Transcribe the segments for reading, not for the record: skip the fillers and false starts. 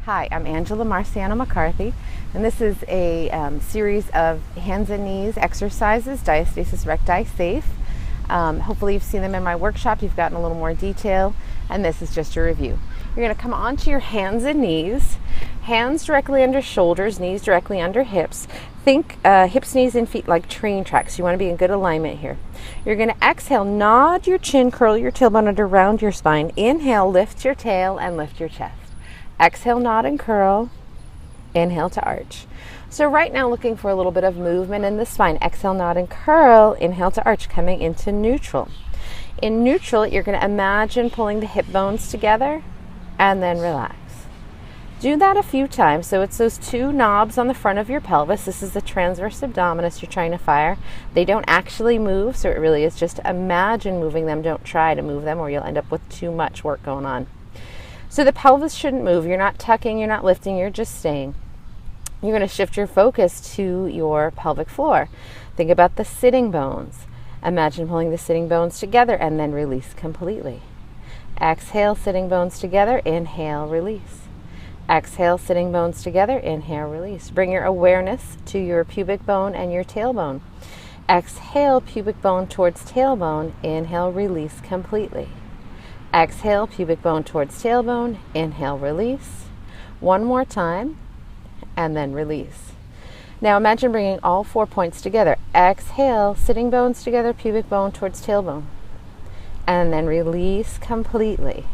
Hi, I'm Angela Marciano McCarthy, and this is a series of hands and knees exercises, diastasis, recti, safe. Hopefully you've seen them in my workshop, you've gotten a little more detail, and this is just a review. You're going to come onto your hands and knees, hands directly under shoulders, knees directly under hips. Think hips, knees, and feet like train tracks. You want to be in good alignment here. You're going to exhale, nod your chin, curl your tailbone under, round your spine. Inhale, lift your tail and lift your chest. Exhale, nod and curl. Inhale to arch. So right now looking for a little bit of movement in the spine. Exhale, nod and curl. Inhale to arch, coming into neutral. In neutral, you're going to imagine pulling the hip bones together and then relax. Do that a few times. So it's those two knobs on the front of your pelvis. This is the transverse abdominis you're trying to fire. They don't actually move, so it really is just imagine moving them. Don't try to move them or you'll end up with too much work going on. So the pelvis shouldn't move. You're not tucking, you're not lifting, you're just staying. You're going to shift your focus to your pelvic floor. Think about the sitting bones. Imagine pulling the sitting bones together and then release completely. Exhale, sitting bones together. Inhale, release. Exhale, sitting bones together. Inhale, release. Bring your awareness to your pubic bone and your tailbone. Exhale, pubic bone towards tailbone. Inhale, release completely. Exhale, pubic bone towards tailbone. Inhale, release. One more time, and then release. Now imagine bringing all 4 points together. Exhale, sitting bones together, pubic bone towards tailbone. And then release completely.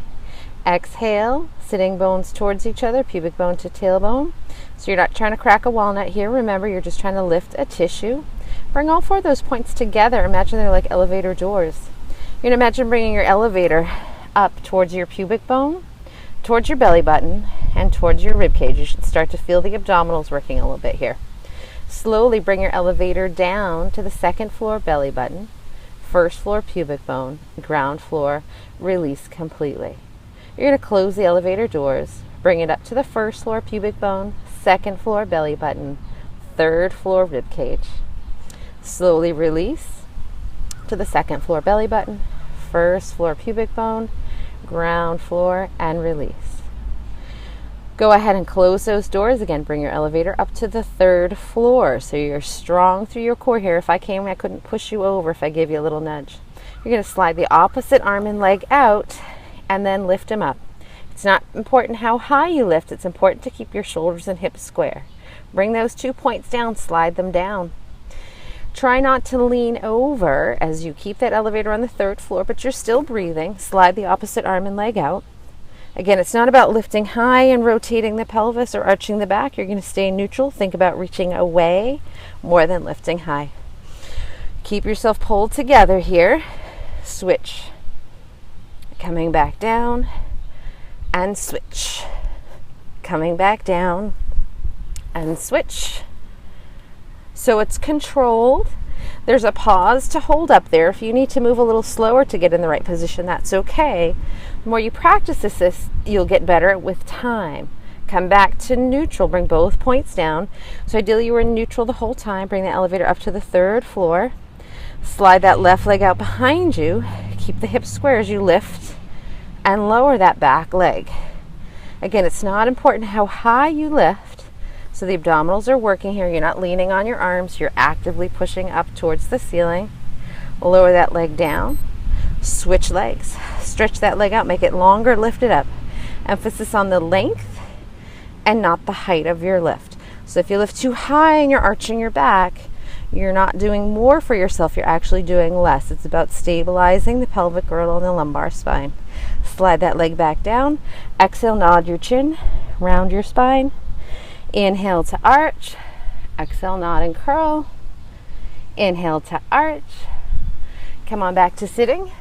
Exhale, sitting bones towards each other, pubic bone to tailbone. So you're not trying to crack a walnut here. Remember, you're just trying to lift a tissue. Bring all 4 of those points together. Imagine they're like elevator doors. You're going to imagine bringing your elevator up towards your pubic bone, towards your belly button, and towards your rib cage. You should start to feel the abdominals working a little bit here. Slowly bring your elevator down to the second floor belly button, first floor pubic bone, ground floor, release completely. You're going to close the elevator doors, bring it up to the first floor pubic bone, second floor belly button, third floor rib cage. Slowly release to the second floor belly button, first floor pubic bone, ground floor, and release. Go ahead and close those doors again. Bring your elevator up to the third floor. So you're strong through your core here. If I came, I couldn't push you over if I gave you a little nudge. You're going to slide the opposite arm and leg out and then lift them up. It's not important how high you lift. It's important to keep your shoulders and hips square. Bring those 2 points down, slide them down. Try not to lean over as you keep that elevator on the third floor, but you're still breathing. Slide the opposite arm and leg out. Again, it's not about lifting high and rotating the pelvis or arching the back. You're going to stay neutral. Think about reaching away more than lifting high. Keep yourself pulled together here. Switch. Coming back down and switch. Coming back down and switch. So it's controlled. There's a pause to hold up there. If you need to move a little slower to get in the right position, that's okay. The more you practice this, you'll get better with time. Come back to neutral. Bring both points down. So ideally you were in neutral the whole time. Bring the elevator up to the third floor. Slide that left leg out behind you. Keep the hips square as you lift and lower that back leg. Again, it's not important how high you lift. So the abdominals are working here. You're not leaning on your arms. You're actively pushing up towards the ceiling. Lower that leg down. Switch legs. Stretch that leg out. Make it longer. Lift it up. Emphasis on the length and not the height of your lift. So if you lift too high and you're arching your back, you're not doing more for yourself. You're actually doing less. It's about stabilizing the pelvic girdle and the lumbar spine. Slide that leg back down. Exhale, nod your chin. Round your spine. Inhale to arch. Exhale, nod and curl. Inhale to arch. Come on back to sitting.